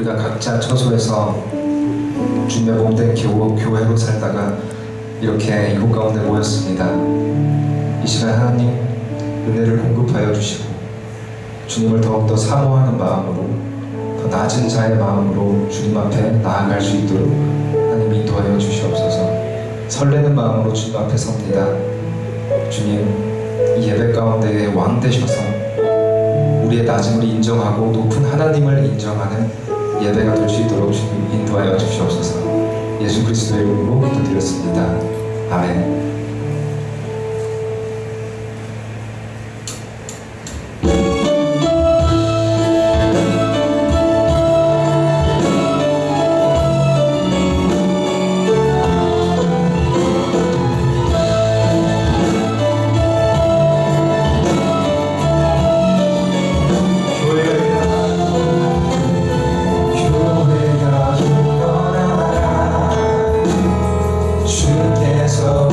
우리가 각자 처소에서 주님의 몸된 교회로 살다가 이렇게 이곳 가운데 모였습니다. 이 시간 하나님 은혜를 공급하여 주시고 주님을 더욱더 사모하는 마음으로, 더 낮은 자의 마음으로 주님 앞에 나아갈 수 있도록 하나님 인도하여 주시옵소서. 설레는 마음으로 주님 앞에 섭니다. 주님, 이 예배 가운데에 왕 되셔서 우리의 낮음을 인정하고 높은 하나님을 인정하는 예배가 될 수 있도록 주님 인도하여 주시옵소서. 예수 그리스도의 이름으로 기도드렸습니다. 아멘. 주께서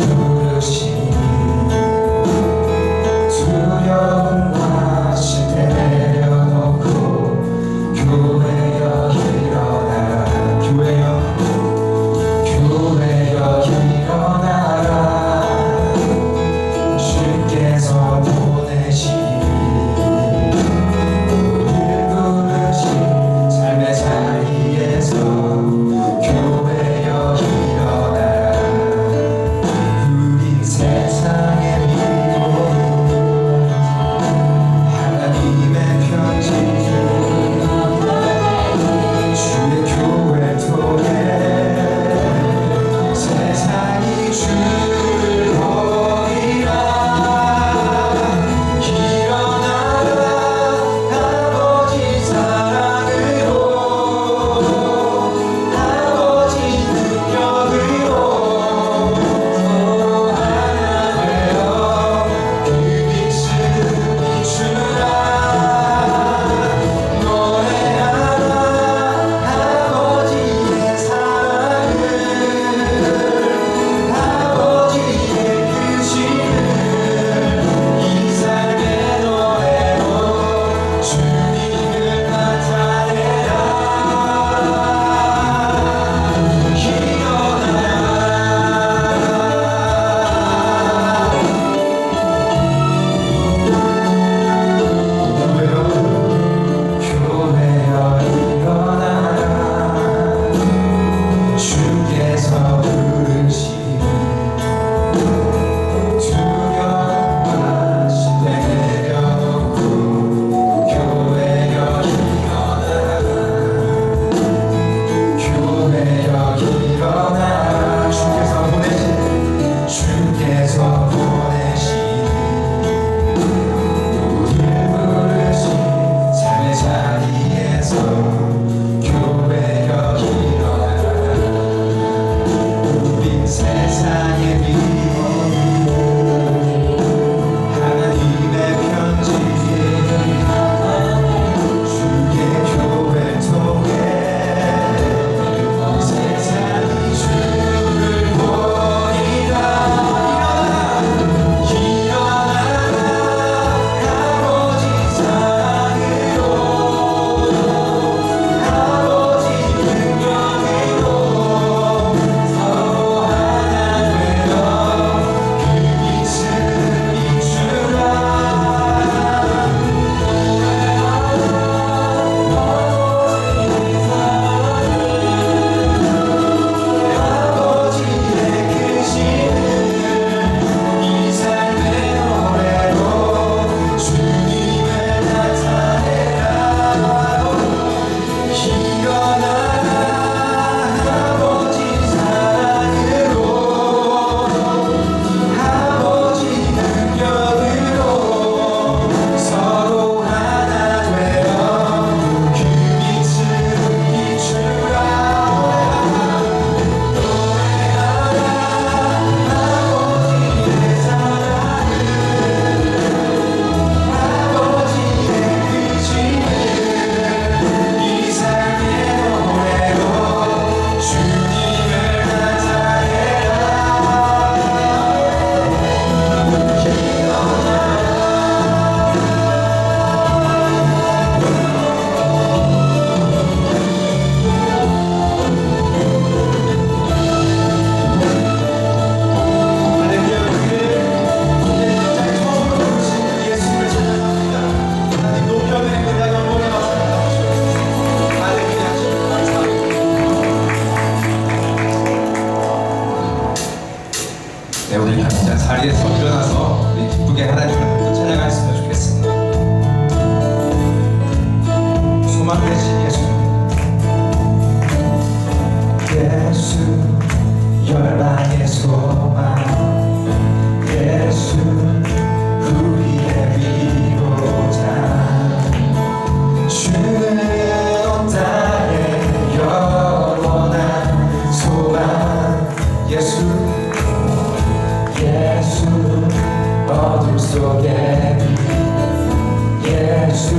수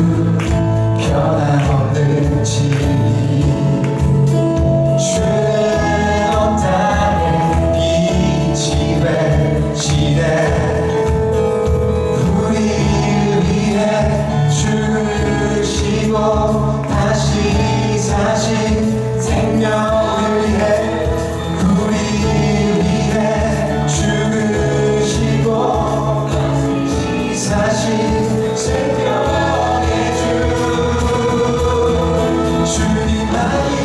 변함없는 진리 주는 온 땅에 빛이 되시네 우리를 위해 죽으시고 다시 사신 생명을 위해 우리를 위해 죽으시고 다시 사신 생명의 주 주님만이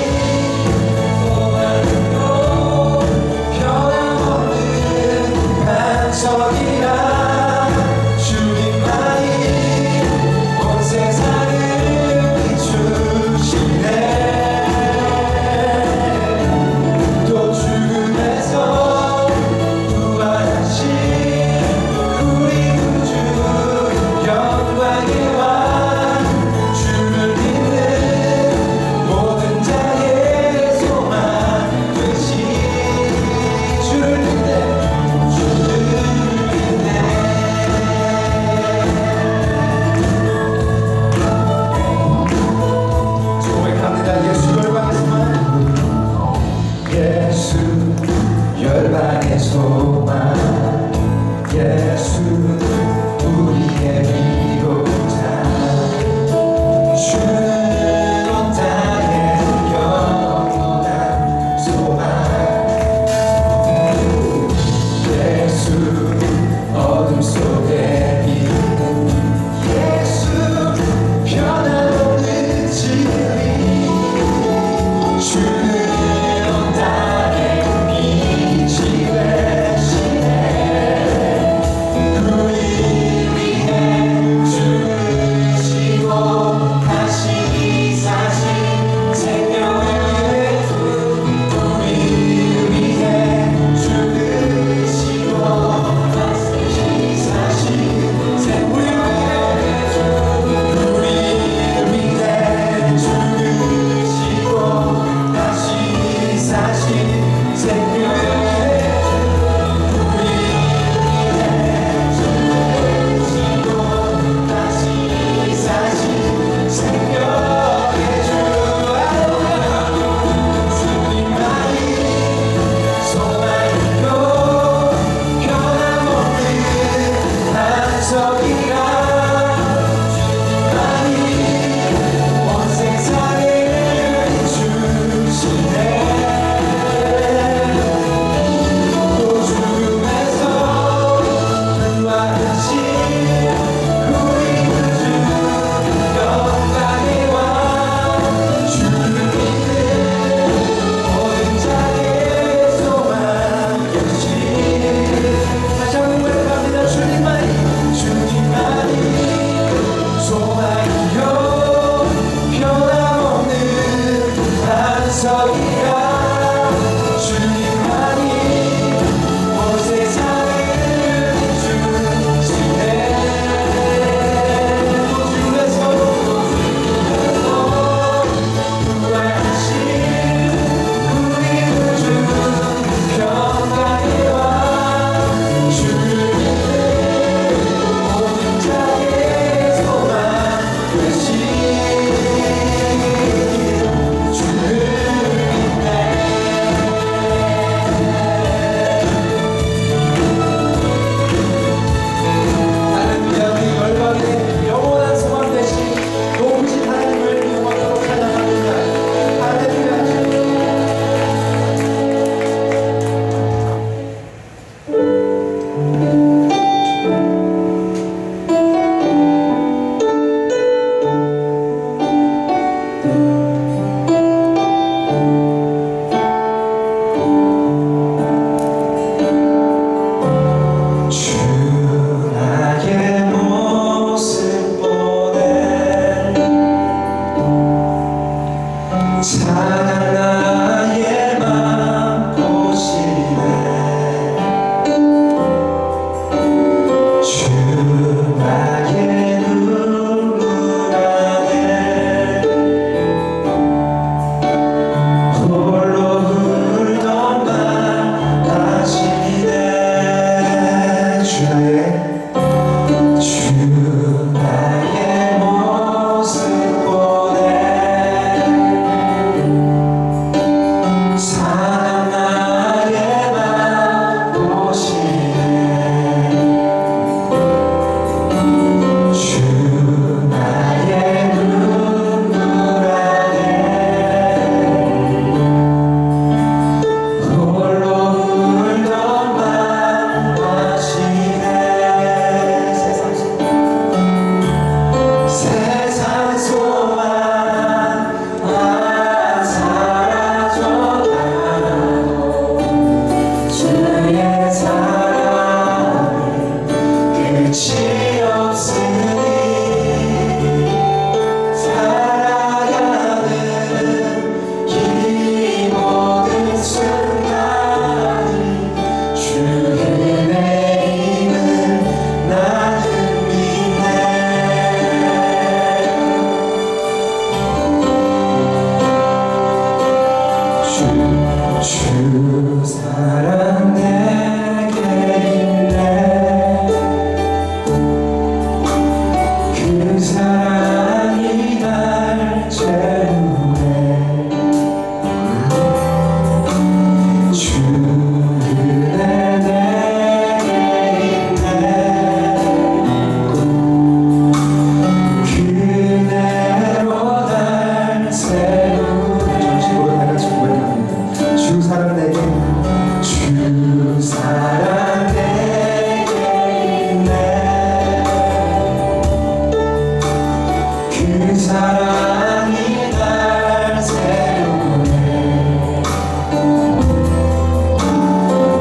사랑이 날 세우네.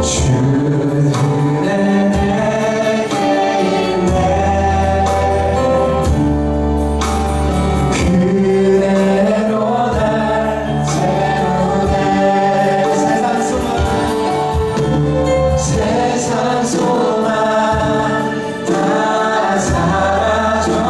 주는 내게 있네. 그대로 날 세우네. 세상 소망 다 사라져가고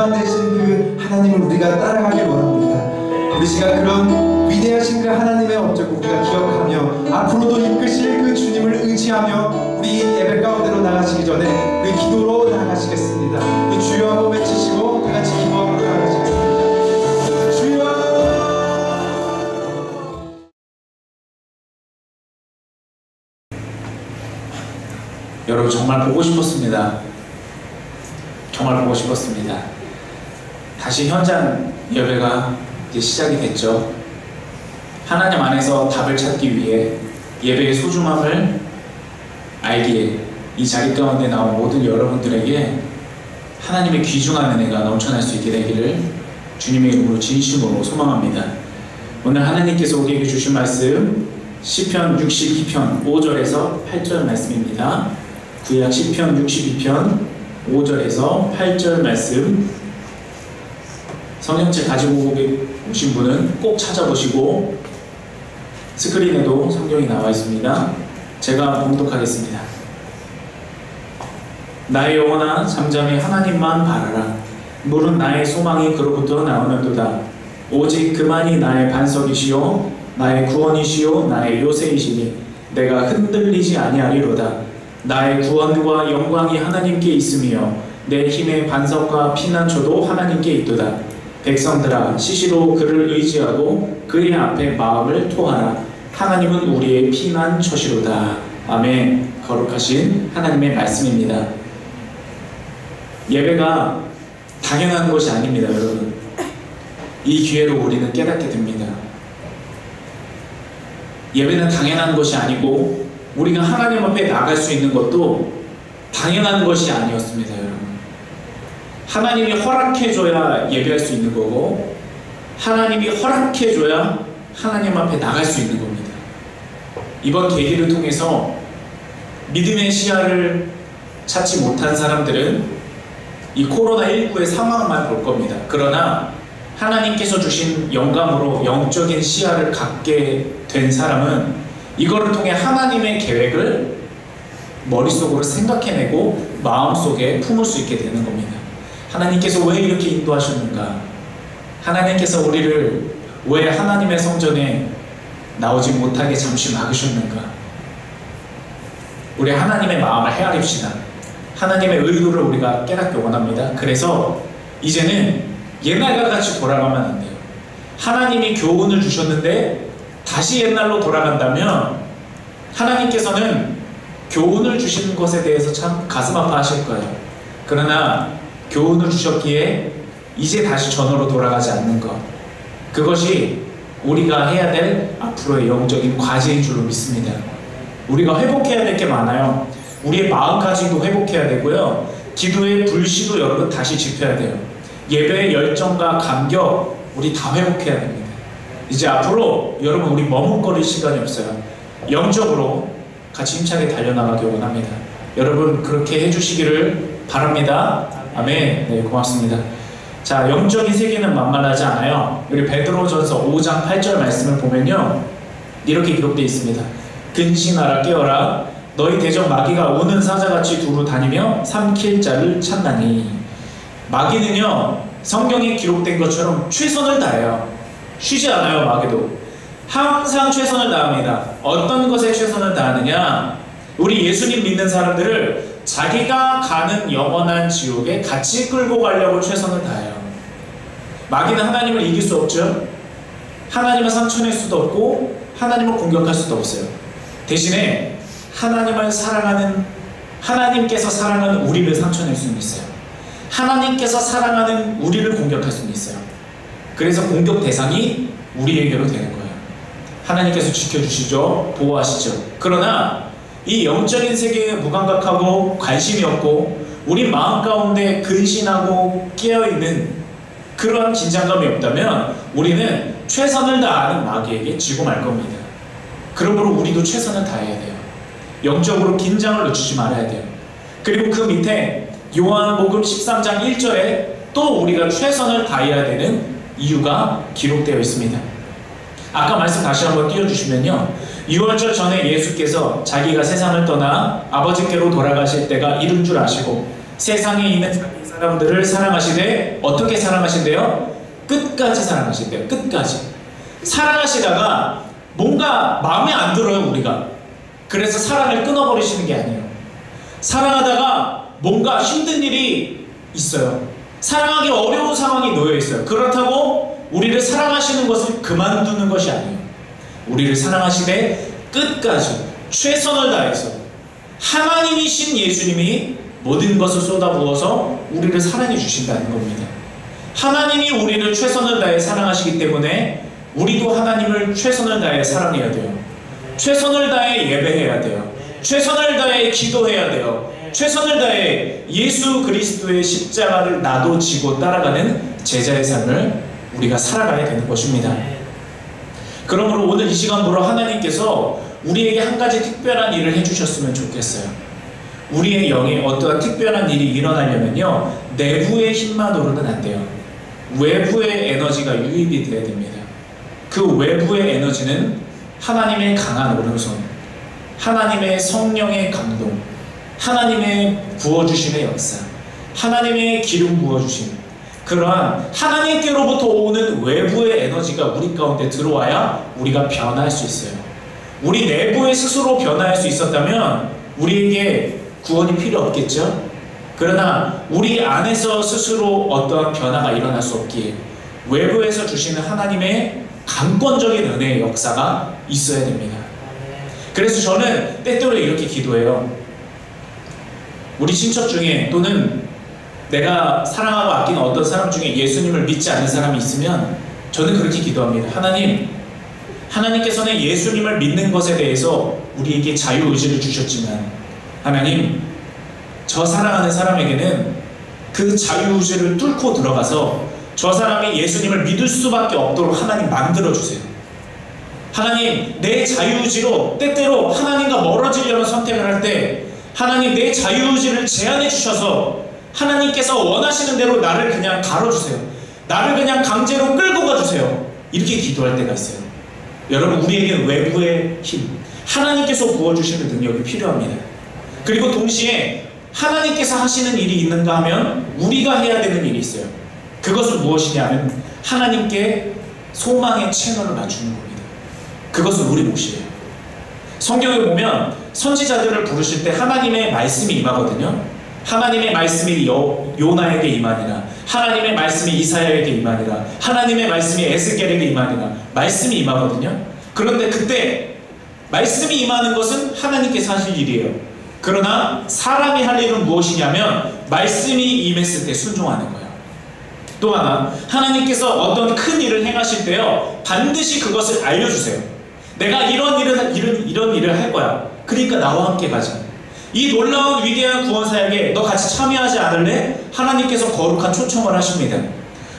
구주만 되신 그 하나님을 우리가 따라가길 원합니다. 우리 시간 그런 위대하신 그 하나님의 업적을 우리가 기억하며 앞으로도 이끄실 그 주님을 의지하며 우리 예배 가운데로 나가시기 전에 우리 기도로 나가시겠습니다. 우리 주여 한번 외치시고 다 같이 기도하고 나가시겠습니다. 주여. 여러분 정말 보고 싶었습니다. 정말 보고 싶었습니다. 다시 현장 예배가 이제 시작이 됐죠. 하나님 안에서 답을 찾기 위해 예배의 소중함을 알기에 이 자리 가운데 나온 모든 여러분들에게 하나님의 귀중한 은혜가 넘쳐날 수 있게 되기를 주님의 이름으로 진심으로 소망합니다. 오늘 하나님께서 우리에게 주신 말씀 시편 62편 5절에서 8절 말씀입니다. 구약 시편 62편 5절에서 8절 말씀, 성경책 가지고 오신 분은 꼭 찾아보시고 스크린에도 성경이 나와 있습니다. 제가 봉독하겠습니다. 나의 영혼아 잠잠히 하나님만 바라라. 물은 나의 소망이 그로부터 나오는도다. 오직 그만이 나의 반석이시요 나의 구원이시요 나의 요새이시니 내가 흔들리지 아니하리로다. 나의 구원과 영광이 하나님께 있으며 내 힘의 반석과 피난처도 하나님께 있도다. 백성들아 시시로 그를 의지하고 그의 앞에 마음을 토하라. 하나님은 우리의 피난처시로다. 아멘. 거룩하신 하나님의 말씀입니다. 예배가 당연한 것이 아닙니다, 여러분. 이 기회로 우리는 깨닫게 됩니다. 예배는 당연한 것이 아니고 우리가 하나님 앞에 나갈 수 있는 것도 당연한 것이 아니었습니다, 여러분. 하나님이 허락해줘야 예배할 수 있는 거고 하나님이 허락해줘야 하나님 앞에 나갈 수 있는 겁니다. 이번 계기를 통해서 믿음의 시야를 찾지 못한 사람들은 이 코로나19의 상황만 볼 겁니다. 그러나 하나님께서 주신 영감으로 영적인 시야를 갖게 된 사람은 이거를 통해 하나님의 계획을 머릿속으로 생각해내고 마음속에 품을 수 있게 되는 겁니다. 하나님께서 왜 이렇게 인도하셨는가? 하나님께서 우리를 왜 하나님의 성전에 나오지 못하게 잠시 막으셨는가? 우리 하나님의 마음을 헤아립시다. 하나님의 의도를 우리가 깨닫기 원합니다. 그래서 이제는 옛날과 같이 돌아가면 안 돼요. 하나님이 교훈을 주셨는데 다시 옛날로 돌아간다면 하나님께서는 교훈을 주시는 것에 대해서 참 가슴 아파하실 거예요. 그러나 교훈을 주셨기에 이제 다시 전으로 돌아가지 않는 것, 그것이 우리가 해야 될 앞으로의 영적인 과제인 줄로 믿습니다. 우리가 회복해야 될 게 많아요. 우리의 마음가짐도 회복해야 되고요. 기도의 불씨도 여러분 다시 지켜야 돼요. 예배의 열정과 감격 우리 다 회복해야 됩니다. 이제 앞으로 여러분 우리 머뭇거릴 시간이 없어요. 영적으로 같이 힘차게 달려나가기 원합니다. 여러분 그렇게 해주시기를 바랍니다. 아멘. 네, 고맙습니다. 자, 영적인 세계는 만만하지 않아요. 우리 베드로전서 5장 8절 말씀을 보면요, 이렇게 기록되어 있습니다. 근신하라 깨어라 너희 대적 마귀가 오는 사자같이 두루 다니며 삼킬 자를 찾나니. 마귀는요 성경에 기록된 것처럼 최선을 다해요. 쉬지 않아요. 마귀도 항상 최선을 다합니다. 어떤 것에 최선을 다하느냐? 우리 예수님 믿는 사람들을 자기가 가는 영원한 지옥에 같이 끌고 가려고 최선을 다해요. 마귀는 하나님을 이길 수 없죠. 하나님을 상처낼 수도 없고 하나님을 공격할 수도 없어요. 대신에 하나님을 사랑하는, 하나님께서 사랑하는 우리를 상처낼 수는 있어요. 하나님께서 사랑하는 우리를 공격할 수는 있어요. 그래서 공격 대상이 우리에게로 되는 거예요. 하나님께서 지켜주시죠. 보호하시죠. 그러나 이 영적인 세계에 무감각하고 관심이 없고 우리 마음 가운데 근신하고 깨어있는 그런 긴장감이 없다면 우리는 최선을 다하는 마귀에게 지고 말 겁니다. 그러므로 우리도 최선을 다해야 돼요. 영적으로 긴장을 늦추지 말아야 돼요. 그리고 그 밑에 요한복음 13장 1절에 또 우리가 최선을 다해야 되는 이유가 기록되어 있습니다. 아까 말씀 다시 한번 띄워주시면요, 6월절 전에 예수께서 자기가 세상을 떠나 아버지께로 돌아가실 때가 이른 줄 아시고 세상에 있는 자기 여러분들을 사랑하시되 어떻게 사랑하신대요? 끝까지 사랑하신대요. 끝까지. 사랑하시다가 뭔가 마음에 안 들어요, 우리가. 그래서 사랑을 끊어버리시는 게 아니에요. 사랑하다가 뭔가 힘든 일이 있어요. 사랑하기 어려운 상황이 놓여 있어요. 그렇다고 우리를 사랑하시는 것을 그만두는 것이 아니에요. 우리를 사랑하시되 끝까지 최선을 다해서 하나님이신 예수님이 모든 것을 쏟아부어서 우리를 사랑해 주신다는 겁니다. 하나님이 우리를 최선을 다해 사랑하시기 때문에 우리도 하나님을 최선을 다해 사랑해야 돼요. 최선을 다해 예배해야 돼요. 최선을 다해 기도해야 돼요. 최선을 다해 예수 그리스도의 십자가를 나도 지고 따라가는 제자의 삶을 우리가 살아가야 되는 것입니다. 그러므로 오늘 이 시간부로 하나님께서 우리에게 한 가지 특별한 일을 해주셨으면 좋겠어요. 우리의 영에 어떠한 특별한 일이 일어나려면요, 내부의 힘만으로는 안 돼요. 외부의 에너지가 유입이 돼야 됩니다. 그 외부의 에너지는 하나님의 강한 오른손, 하나님의 성령의 감동, 하나님의 부어주심의 역사, 하나님의 기름 부어주심, 그러한 하나님께로부터 오는 외부의 에너지가 우리 가운데 들어와야 우리가 변화할 수 있어요. 우리 내부에 스스로 변화할 수 있었다면 우리에게 구원이 필요 없겠죠? 그러나 우리 안에서 스스로 어떠한 변화가 일어날 수 없기에 외부에서 주시는 하나님의 강권적인 은혜의 역사가 있어야 됩니다. 그래서 저는 때때로 이렇게 기도해요. 우리 친척 중에 또는 내가 사랑하고 아끼는 어떤 사람 중에 예수님을 믿지 않는 사람이 있으면 저는 그렇게 기도합니다. 하나님께서는 예수님을 믿는 것에 대해서 우리에게 자유의지를 주셨지만 하나님, 저 사랑하는 사람에게는 그 자유의지를 뚫고 들어가서 저 사람이 예수님을 믿을 수밖에 없도록 하나님 만들어주세요. 하나님, 내 자유의지로 때때로 하나님과 멀어지려는 선택을 할 때 하나님, 내 자유의지를 제한해 주셔서 하나님께서 원하시는 대로 나를 그냥 가로주세요. 나를 그냥 강제로 끌고 가주세요. 이렇게 기도할 때가 있어요. 여러분, 우리에게는 외부의 힘, 하나님께서 부어주시는 능력이 필요합니다. 그리고 동시에 하나님께서 하시는 일이 있는가 하면 우리가 해야 되는 일이 있어요. 그것은 무엇이냐면 하나님께 소망의 채널을 맞추는 겁니다. 그것은 우리 몫이에요. 성경에 보면 선지자들을 부르실 때 하나님의 말씀이 임하거든요. 하나님의 말씀이 요나에게 임하니라, 하나님의 말씀이 이사야에게 임하니라, 하나님의 말씀이 에스겔에게 임하니라, 말씀이 임하거든요. 그런데 그때 말씀이 임하는 것은 하나님께서 하실 일이에요. 그러나 사람이 할 일은 무엇이냐면 말씀이 임했을 때 순종하는 거예요. 또 하나, 하나님께서 어떤 큰 일을 행하실 때요, 반드시 그것을 알려주세요. 내가 이런 일을 할 거야. 그러니까 나와 함께 가자. 이 놀라운 위대한 구원 사역에 너 같이 참여하지 않을래? 하나님께서 거룩한 초청을 하십니다.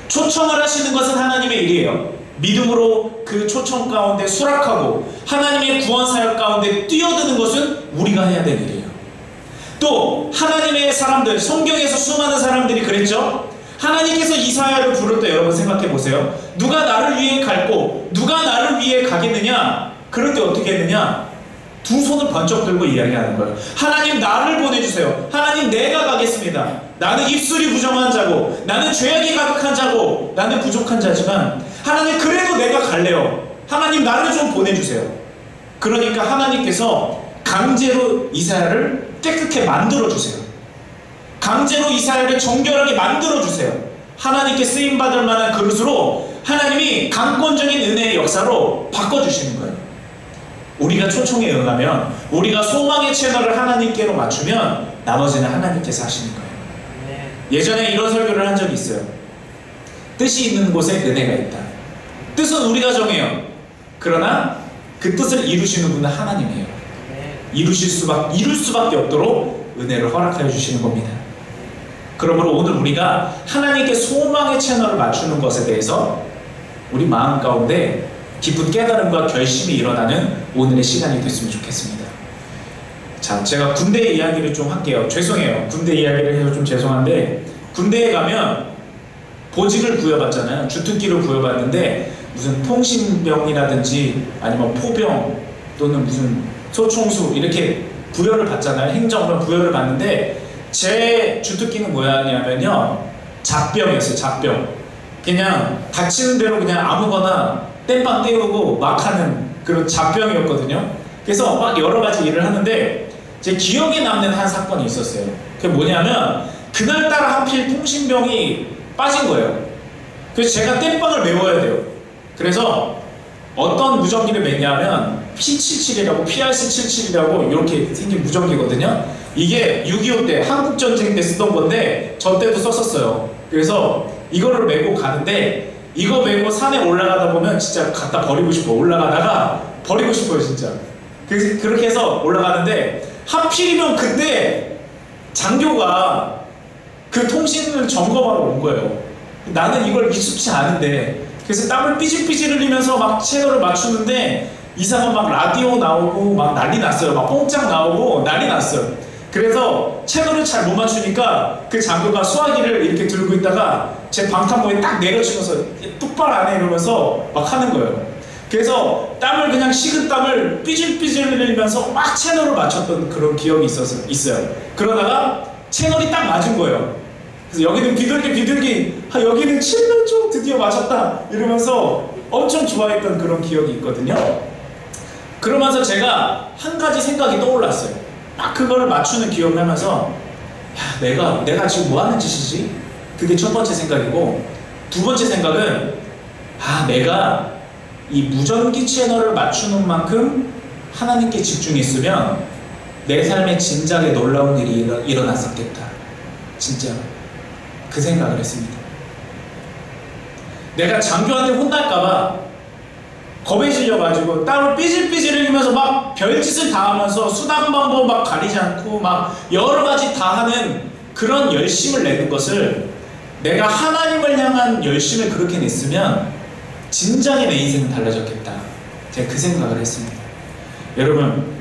초청을 하시는 것은 하나님의 일이에요. 믿음으로 그 초청 가운데 수락하고 하나님의 구원 사역 가운데 뛰어드는 것은 우리가 해야 될 일이에요. 또 하나님의 사람들, 성경에서 수많은 사람들이 그랬죠. 하나님께서 이사야를 부를 때 여러분 생각해 보세요. 누가 나를 위해 갈고 누가 나를 위해 가겠느냐? 그럴 때 어떻게 했느냐? 두 손을 번쩍 들고 이야기하는 거예요. 하나님, 나를 보내주세요. 하나님, 내가 가겠습니다. 나는 입술이 부정한 자고 나는 죄악이 가득한 자고 나는 부족한 자지만 하나님, 그래도 내가 갈래요. 하나님, 나를 좀 보내주세요. 그러니까 하나님께서 강제로 이사야를 깨끗하게 만들어주세요. 강제로 이사야를 정결하게 만들어주세요. 하나님께 쓰임받을 만한 그릇으로 하나님이 강권적인 은혜의 역사로 바꿔주시는 거예요. 우리가 초청에 응하면, 우리가 소망의 채널을 하나님께로 맞추면 나머지는 하나님께서 하시는 거예요. 예전에 이런 설교를 한 적이 있어요. 뜻이 있는 곳에 은혜가 있다. 뜻은 우리가 정해요. 그러나 그 뜻을 이루시는 분은 하나님이에요. 이룰 수밖에 없도록 은혜를 허락하여 주시는 겁니다. 그러므로 오늘 우리가 하나님께 소망의 채널을 맞추는 것에 대해서 우리 마음 가운데 깊은 깨달음과 결심이 일어나는 오늘의 시간이 됐으면 좋겠습니다. 자, 제가 군대 이야기를 좀 할게요. 죄송해요. 군대 이야기를 해서 좀 죄송한데, 군대에 가면 보직을 부여받잖아요. 주특기를 부여받는데 무슨 통신병이라든지 아니면 포병 또는 무슨 소총수 이렇게 부여를 받잖아요. 행정병 부여를 받는데 제 주특기는 뭐였냐면요, 잡병이었어요. 잡병. 그냥 닥치는 대로 그냥 아무거나 땜빵 때우고 막 하는 그런 잡병이었거든요. 그래서 막 여러 가지 일을 하는데 제 기억에 남는 한 사건이 있었어요. 그게 뭐냐면 그날따라 하필 통신병이 빠진 거예요. 그래서 제가 땜빵을 메워야 돼요. 그래서 어떤 무전기를 맸냐면 P77이라고 PRC77이라고 이렇게 생긴 무전기거든요. 이게 6.25 때 한국전쟁 때 쓰던 건데 저 때도 썼었어요. 그래서 이거를 메고 가는데 이거 메고 산에 올라가다 보면 진짜 갖다 버리고 싶어. 올라가다가 버리고 싶어요 진짜. 그래서 그렇게 해서 올라가는데 하필이면 그때 장교가 그 통신을 점검하러 온 거예요. 나는 이걸 익숙치 않은데 그래서 땀을 삐질삐질 흘리면서 막 채널을 맞추는데 이상한 막 라디오 나오고 막 난리 났어요. 막 뽕짝 나오고 난리 났어요. 그래서 채널을 잘 못 맞추니까 그 장교가 수화기를 이렇게 들고 있다가 제 방탄복에 딱 내려치면서 똑바로 안 해 이러면서 막 하는 거예요. 그래서 땀을 그냥 식은 땀을 삐질삐질 흘리면서 막 채널을 맞췄던 그런 기억이 있어요. 그러다가 채널이 딱 맞은 거예요. 그래서 여기는 비둘기, 여기는 7년초 드디어 맞았다 이러면서 엄청 좋아했던 그런 기억이 있거든요. 그러면서 제가 한 가지 생각이 떠올랐어요. 막 그거를 맞추는 기억을 하면서 야, 내가 지금 뭐 하는 짓이지? 그게 첫 번째 생각이고, 두 번째 생각은 내가 이 무전기 채널을 맞추는 만큼 하나님께 집중했으면 내 삶에 진작에 놀라운 일이 일어났었겠다. 진짜 그 생각을 했습니다. 내가 장교한테 혼날까봐 겁에 질려가지고 땀을 삐질삐질 흘리면서 막 별짓을 다 하면서 수단 방법 막 가리지 않고 막 여러 가지 다 하는 그런 열심을 내는 것을, 내가 하나님을 향한 열심을 그렇게 냈으면 진작에 내 인생은 달라졌겠다. 제가 그 생각을 했습니다. 여러분,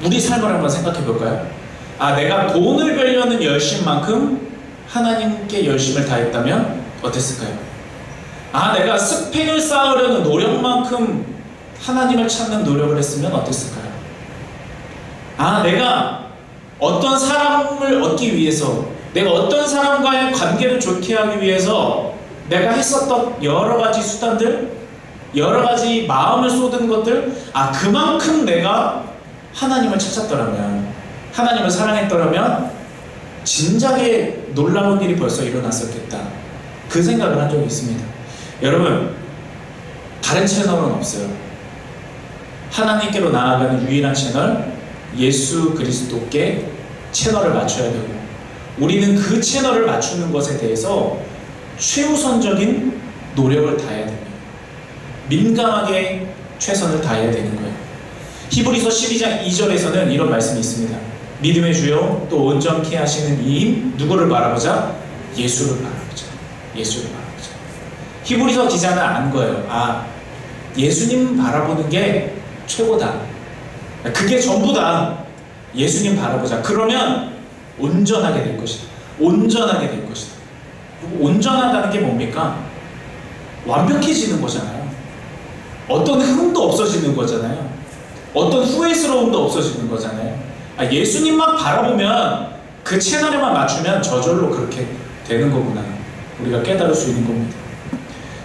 우리 삶을 한번 생각해 볼까요? 내가 돈을 벌려는 열심만큼 하나님께 열심을 다했다면 어땠을까요? 내가 스펙을 쌓으려는 노력만큼 하나님을 찾는 노력을 했으면 어땠을까요? 내가 어떤 사람을 얻기 위해서, 내가 어떤 사람과의 관계를 좋게 하기 위해서 내가 했었던 여러 가지 수단들, 여러 가지 마음을 쏟은 것들, 그만큼 내가 하나님을 찾았더라면, 하나님을 사랑했더라면 진작에 놀라운 일이 벌써 일어났었겠다. 그 생각을 한 적이 있습니다. 여러분, 다른 채널은 없어요. 하나님께로 나아가는 유일한 채널, 예수 그리스도께 채널을 맞춰야 되고, 우리는 그 채널을 맞추는 것에 대해서 최우선적인 노력을 다해야 됩니다. 민감하게 최선을 다해야 되는 거예요. 히브리서 12장 2절에서는 이런 말씀이 있습니다. 믿음의 주요 또 온전케 하시는 이인 누구를 바라보자? 예수를 바라보자. 예수를 바라보자. 히브리서 기자는 안 거예요. 예수님 바라보는 게 최고다. 그게 전부다. 예수님 바라보자. 그러면 온전하게 될 것이다. 온전하게 될 것이다. 온전하다는 게 뭡니까? 완벽해지는 거잖아요. 어떤 흠도 없어지는 거잖아요. 어떤 후회스러움도 없어지는 거잖아요. 예수님만 바라보면, 그 채널에만 맞추면 저절로 그렇게 되는 거구나. 우리가 깨달을 수 있는 겁니다.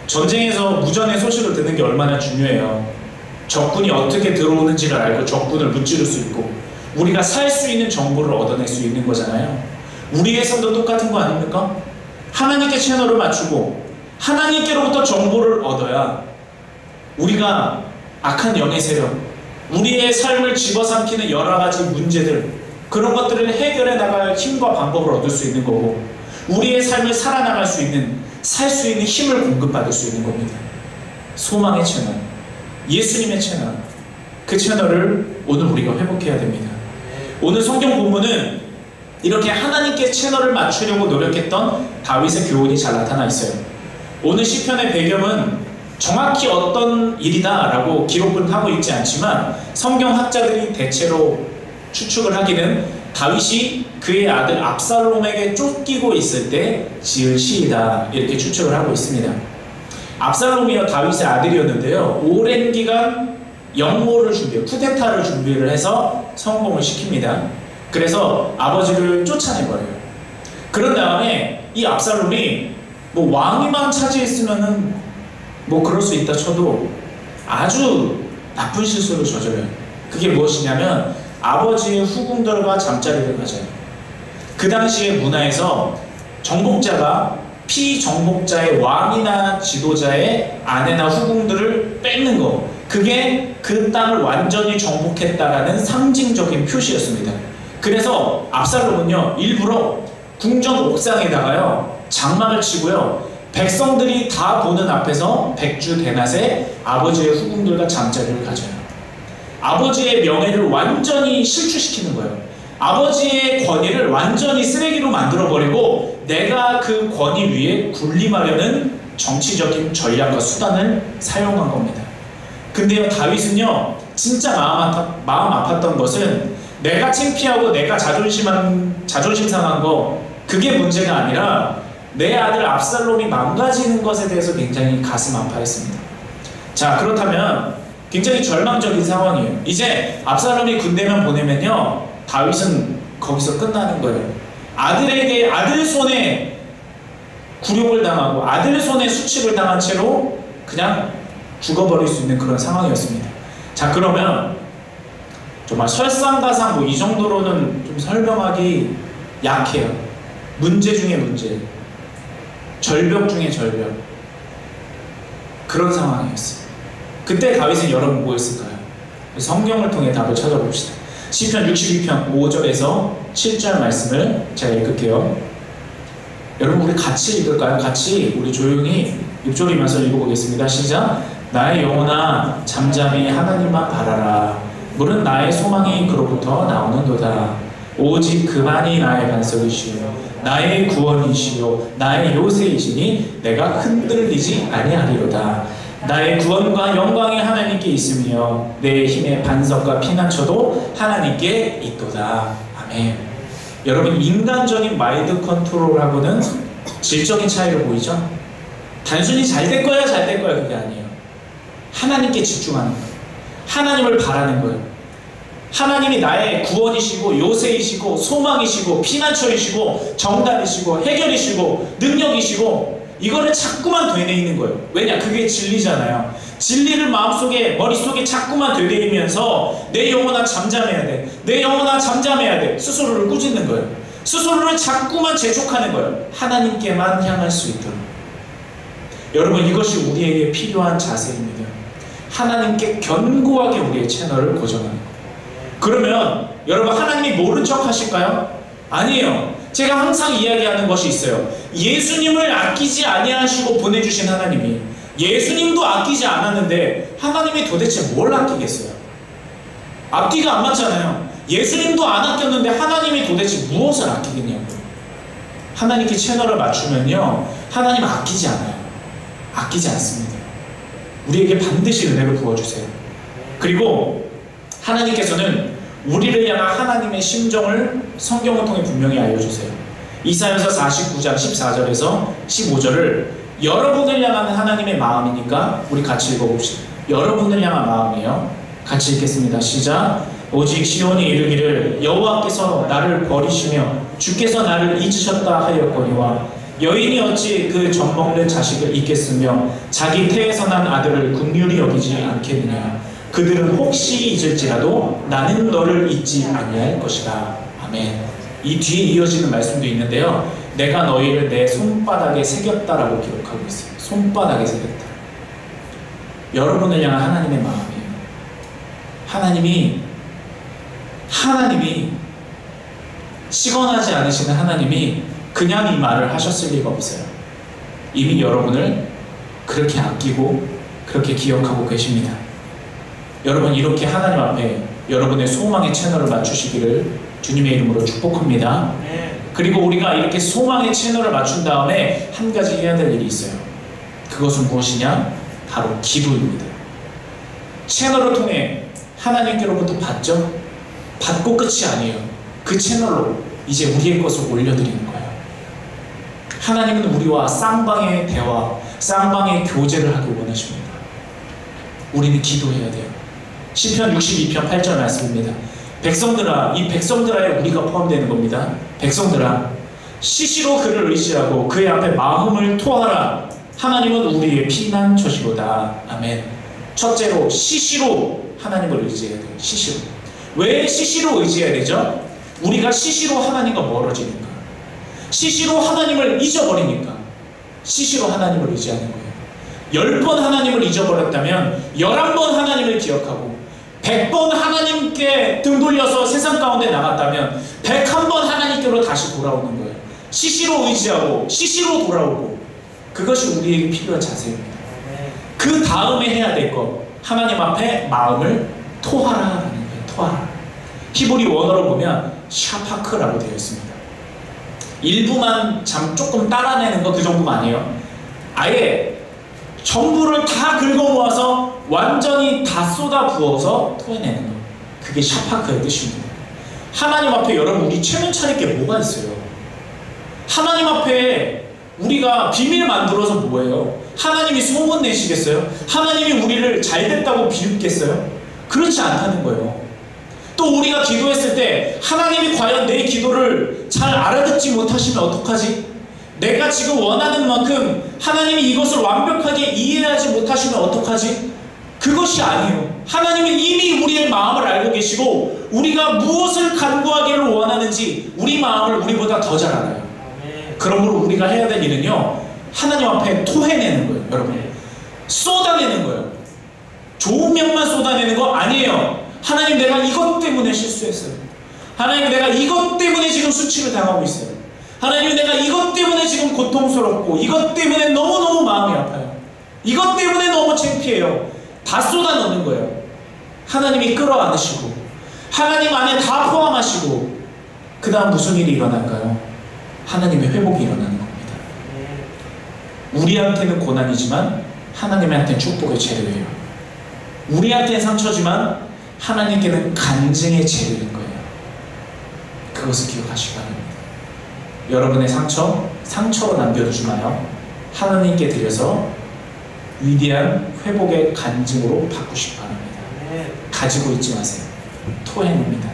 전쟁에서 무전의 소식을 듣는 게 얼마나 중요해요. 적군이 어떻게 들어오는지를 알고 적군을 무찌를 수 있고, 우리가 살 수 있는 정보를 얻어낼 수 있는 거잖아요. 우리의 삶도 똑같은 거 아닙니까? 하나님께 채널을 맞추고 하나님께로부터 정보를 얻어야 우리가 악한 영의 세력, 우리의 삶을 집어삼키는 여러 가지 문제들, 그런 것들을 해결해 나갈 힘과 방법을 얻을 수 있는 거고, 우리의 삶을 살아나갈 수 있는, 살 수 있는 힘을 공급받을 수 있는 겁니다. 소망의 채널, 예수님의 채널, 그 채널을 오늘 우리가 회복해야 됩니다. 오늘 성경 본문은 이렇게 하나님께 채널을 맞추려고 노력했던 다윗의 교훈이 잘 나타나 있어요. 오늘 시편의 배경은 정확히 어떤 일이다 라고 기록은 하고 있지 않지만, 성경학자들이 대체로 추측을 하기는 다윗이 그의 아들 압살롬에게 쫓기고 있을 때 지을 시이다, 이렇게 추측을 하고 있습니다. 압살롬이요, 다윗의 아들이었는데요, 오랜 기간 영모를 쿠데타를 준비를 해서 성공을 시킵니다. 그래서 아버지를 쫓아내버려요. 그런 다음에 이 압살롬이 뭐 왕위만 차지했으면은 뭐 그럴 수 있다 쳐도 아주 나쁜 실수를 저질러요. 그게 무엇이냐면 아버지의 후궁들과 잠자리를 가져요. 그 당시의 문화에서 정복자가 피정복자의 왕이나 지도자의 아내나 후궁들을 뺏는 거, 그게 그 땅을 완전히 정복했다라는 상징적인 표시였습니다. 그래서 압살롬은요 일부러 궁전 옥상에다가요 장막을 치고요 백성들이 다 보는 앞에서 백주대낮에 아버지의 후궁들과 잠자리를 가져요. 아버지의 명예를 완전히 실추시키는 거예요. 아버지의 권위를 완전히 쓰레기로 만들어버리고 내가 그 권위 위에 군림하려는 정치적인 전략과 수단을 사용한 겁니다. 근데요 다윗은요 진짜 마음 아팠던 것은 내가 창피하고 내가 자존심 상한 거 그게 문제가 아니라 내 아들 압살롬이 망가지는 것에 대해서 굉장히 가슴 아파했습니다. 자, 그렇다면 굉장히 절망적인 상황이에요. 이제 압살롬이 군대만 보내면요 다윗은 거기서 끝나는 거예요. 아들 손에 굴욕을 당하고 아들 손에 수칙을 당한 채로 그냥 죽어버릴 수 있는 그런 상황이었습니다. 자, 그러면 정말 설상가상 뭐 이 정도로는 좀 설명하기 약해요. 문제 중에 문제, 절벽 중에 절벽, 그런 상황이었어요. 그때 다윗은 여러분 뭐 했을까요? 성경을 통해 답을 찾아봅시다. 시편 62편 5절에서 7절 말씀을 제가 읽을게요. 여러분 우리 같이 읽을까요? 같이 우리 조용히 6절이면서 읽어보겠습니다. 시작. 나의 영혼아 잠잠히 하나님만 바라라. 물은 나의 소망이 그로부터 나오는도다. 오직 그만이 나의 반석이시요 나의 구원이시요 나의 요새이시니 내가 흔들리지 아니하리로다. 나의 구원과 영광이 하나님께 있으며 내 힘의 반석과 피난처도 하나님께 있도다. 아멘. 여러분 인간적인 마인드 컨트롤하고는 질적인 차이를 보이죠? 단순히 잘 될 거야 잘 될 거야 그게 아니에요. 하나님께 집중하는 거예요. 하나님을 바라는 거예요. 하나님이 나의 구원이시고 요새이시고 소망이시고 피난처이시고 정답이시고 해결이시고 능력이시고 이거를 자꾸만 되뇌이는 거예요. 왜냐? 그게 진리잖아요. 진리를 마음속에 머릿속에 자꾸만 되뇌이면서 내 영혼아 잠잠해야 돼. 내 영혼아 잠잠해야 돼. 스스로를 꾸짖는 거예요. 스스로를 자꾸만 재촉하는 거예요. 하나님께만 향할 수 있도록. 여러분 이것이 우리에게 필요한 자세입니다. 하나님께 견고하게 우리의 채널을 고정하는 거예요. 그러면 여러분 하나님이 모른 척 하실까요? 아니에요. 제가 항상 이야기하는 것이 있어요. 예수님을 아끼지 아니하시고 보내주신 하나님이 예수님도 아끼지 않았는데 하나님이 도대체 뭘 아끼겠어요? 앞뒤가 안 맞잖아요. 예수님도 안 아꼈는데 하나님이 도대체 무엇을 아끼겠냐고요. 하나님께 채널을 맞추면요 하나님 아끼지 않아요. 아끼지 않습니다. 우리에게 반드시 은혜를 부어주세요. 그리고 하나님께서는 우리를 향한 하나님의 심정을 성경을 통해 분명히 알려주세요. 이사야서 49장 14절에서 15절을 여러분을 향한 하나님의 마음이니까 우리 같이 읽어봅시다. 여러분을 향한 마음이에요. 같이 읽겠습니다. 시작. 오직 시온이 이르기를 여호와께서 나를 버리시며 주께서 나를 잊으셨다 하였거니와 여인이 어찌 그 젖먹는 자식을 잊겠으며 자기 태에서 난 아들을 긍휼히 여기지 않겠느냐. 그들은 혹시 잊을지라도 나는 너를 잊지 아니할 것이다. 아멘. 이 뒤에 이어지는 말씀도 있는데요. 내가 너희를 내 손바닥에 새겼다라고 기록하고 있어요. 손바닥에 새겼다. 여러분을 향한 하나님의 마음이에요. 하나님이 시건하지 않으시는 하나님이 그냥 이 말을 하셨을 리가 없어요. 이미 여러분을 그렇게 아끼고 그렇게 기억하고 계십니다. 여러분 이렇게 하나님 앞에 여러분의 소망의 채널을 맞추시기를 주님의 이름으로 축복합니다. 그리고 우리가 이렇게 소망의 채널을 맞춘 다음에 한 가지 해야 될 일이 있어요. 그것은 무엇이냐? 바로 기도입니다. 채널을 통해 하나님께로부터 받죠? 받고 끝이 아니에요. 그 채널로 이제 우리의 것을 올려드리는 거예요. 하나님은 우리와 쌍방의 대화, 쌍방의 교제를 하길 원하십니다. 우리는 기도해야 돼요. 시편 62편 8절 말씀입니다. 백성들아, 이 백성들아에 우리가 포함되는 겁니다. 백성들아, 시시로 그를 의지하고 그의 앞에 마음을 토하라. 하나님은 우리의 피난처시로다. 아멘. 첫째로 시시로 하나님을 의지해야 돼요. 시시로. 왜 시시로 의지해야 되죠? 우리가 시시로 하나님과 멀어지니까, 시시로 하나님을 잊어버리니까 시시로 하나님을 의지하는 거예요. 10번 하나님을 잊어버렸다면 11번 하나님을 기억하고 100번 하나님께 등 돌려서 세상 가운데 나갔다면 101번 하나님께로 다시 돌아오는 거예요. 시시로 의지하고 시시로 돌아오고, 그것이 우리에게 필요한 자세입니다. 그 다음에 해야 될 것, 하나님 앞에 마음을 토하라라는 거예요. 토하라. 히브리 원어로 보면 샤파크라고 되어 있습니다. 일부만 조금 따라내는 거 그 정도가 아니에요. 아예 전부를 다 긁어 모아서 완전히 다 쏟아 부어서 토해내는 거. 그게 샤파크의 뜻입니다. 하나님 앞에 여러분, 우리 체면 차릴 게 뭐가 있어요? 하나님 앞에 우리가 비밀 만들어서 뭐예요? 하나님이 소문 내시겠어요? 하나님이 우리를 잘됐다고 비웃겠어요? 그렇지 않다는 거예요. 또 우리가 기도했을 때 하나님이 과연 내 기도를 잘 알아듣지 못하시면 어떡하지? 내가 지금 원하는 만큼 하나님이 이것을 완벽하게 이해하지 못하시면 어떡하지? 그것이 아니에요. 하나님은 이미 우리의 마음을 알고 계시고 우리가 무엇을 간구하기를 원하는지 우리 마음을 우리보다 더 잘 알아요. 그러므로 우리가 해야 될 일은요, 하나님 앞에 토해내는 거예요. 여러분, 쏟아내는 거예요. 좋은 면만 쏟아내는 거 아니에요. 하나님, 내가 이것 때문에 실수했어요. 하나님, 내가 이것 때문에 지금 수치를 당하고 있어요. 하나님, 내가 이것 때문에 지금 고통스럽고 이것 때문에 너무너무 마음이 아파요. 이것 때문에 너무 창피해요. 다 쏟아넣는 거예요. 하나님이 끌어안으시고 하나님 안에 다 포함하시고, 그 다음 무슨 일이 일어날까요? 하나님의 회복이 일어나는 겁니다. 우리한테는 고난이지만 하나님한테는 축복의 재료예요. 우리한테는 상처지만 하나님께는 간증의 재료인 거예요. 그것을 기억하시기 바랍니다. 여러분의 상처로 남겨두지 마요. 하나님께 드려서 위대한 회복의 간증으로 바꾸시기 바랍니다. 가지고 있지 마세요. 토해냅니다.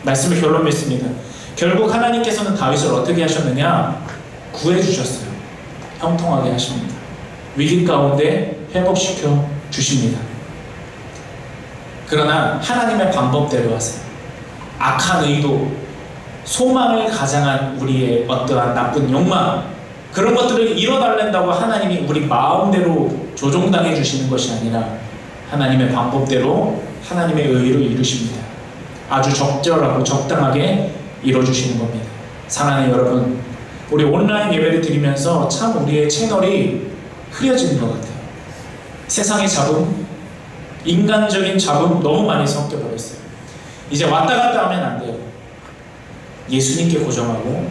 말씀을 결론 맺습니다. 결국 하나님께서는 다윗을 어떻게 하셨느냐? 구해주셨어요. 형통하게 하십니다. 위기 가운데 회복시켜 주십니다. 그러나 하나님의 방법대로 하세요. 악한 의도, 소망을 가장한 우리의 어떠한 나쁜 욕망, 그런 것들을 이뤄달란다고 하나님이 우리 마음대로 조종당해 주시는 것이 아니라 하나님의 방법대로 하나님의 의로 이루십니다. 아주 적절하고 적당하게 이뤄주시는 겁니다. 사랑하는 여러분, 우리 온라인 예배를 드리면서 참 우리의 채널이 흐려지는 것 같아요. 세상의 잡음, 인간적인 잡음 너무 많이 섞여버렸어요. 이제 왔다 갔다 하면 안 돼요. 예수님께 고정하고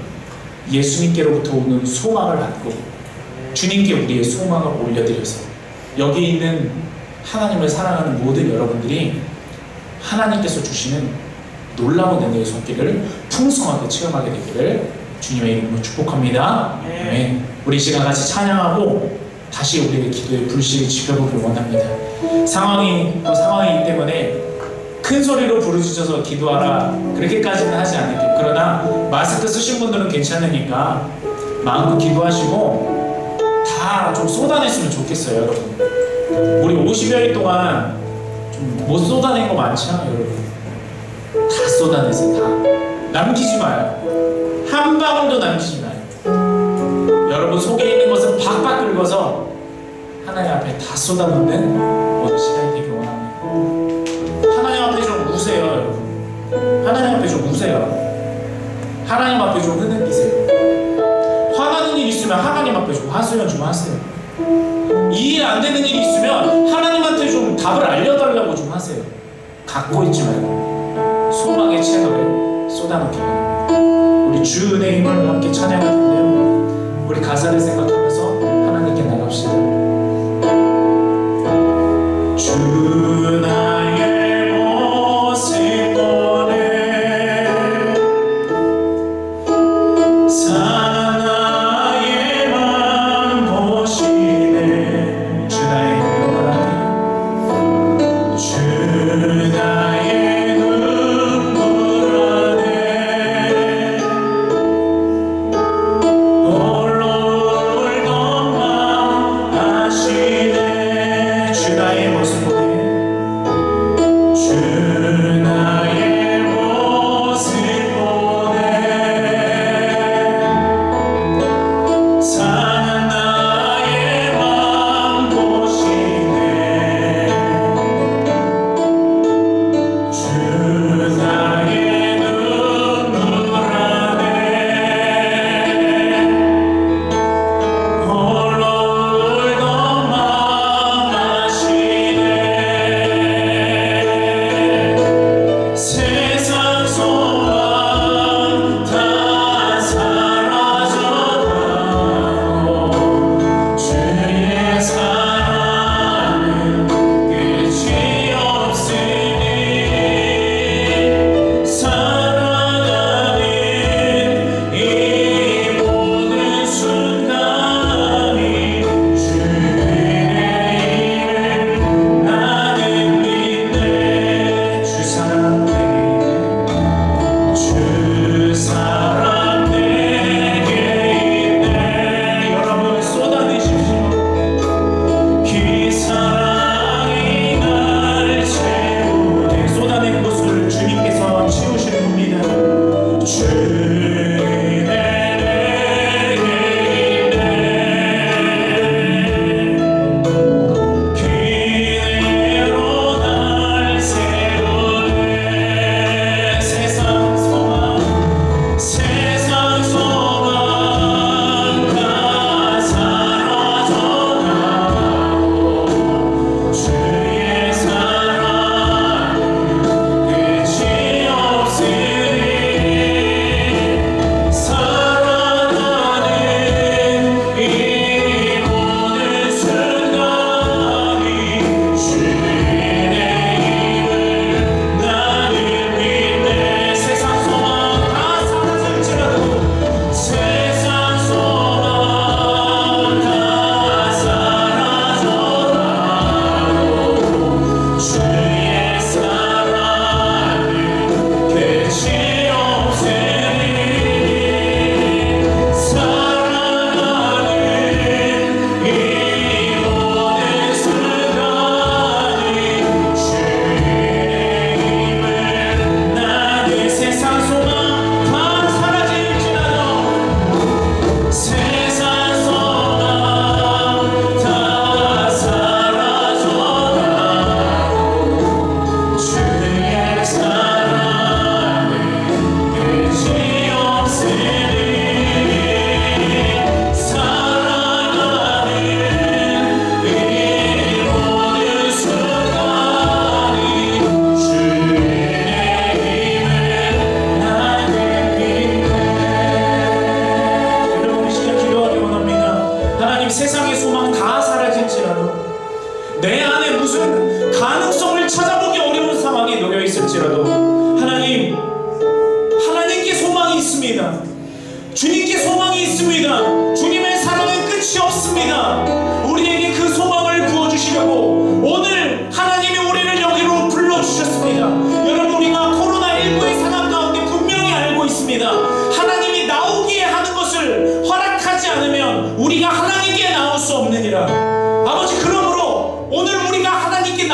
예수님께로부터 오는 소망을 받고 주님께 우리의 소망을 올려드려서 여기 있는 하나님을 사랑하는 모든 여러분들이 하나님께서 주시는 놀라운 은혜의 손길을 풍성하게 체험하게 되기를 주님의 이름으로 축복합니다. 네. 우리 시간 같이 찬양하고 다시 우리의 기도의 불씨를 지펴보길 원합니다. 상황이기 때문에 큰 소리로 부르짖어서 기도하라, 그렇게까지는 하지 않을게요. 그러나 마스크 쓰신 분들은 괜찮으니까 마음껏 기도하시고 다 좀 쏟아냈으면 좋겠어요. 여러분, 우리 50여일 동안 좀 못 쏟아낸 거 많죠? 여러분, 다 쏟아내세요. 다 남기지 마요. 한 방울도 남기지 마요. 여러분 속에 있는 것은 박박 긁어서 하나님 앞에 다 쏟아놓는 오늘 시간이 되길 원합니다. 하나님 앞에 좀 우세요. 여러분, 하나님 앞에 좀 우세요. 하나님 앞에 좀 흐느끼세요. 화나는 일 있으면 하나님 앞에 좀 하소연 좀 하세요. 이해 안 되는 일이 있으면 하나님한테 좀 답을 알려달라고 좀 하세요. 갖고 있지 말고 소망의 채널에 쏟아놓기 바랍니다. 우리 주 은혜의 힘을 함께 찬양할 텐데요, 우리 가사를 생각하면서 하나님께 나갑시다. 주 나의 모습 보내 사랑 나의 맘 보시네. 주 나의 눈물 주 나의 눈물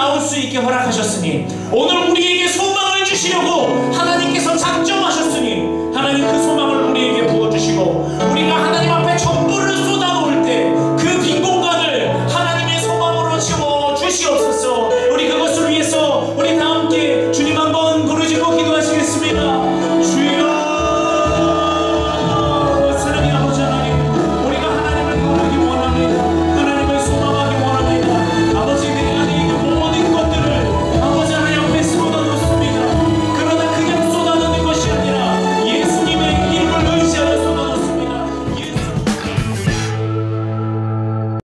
나올 수 있게 허락하셨으니 오늘 우리에게 소망을 주시려고 하나님께서 작정하셨습니다.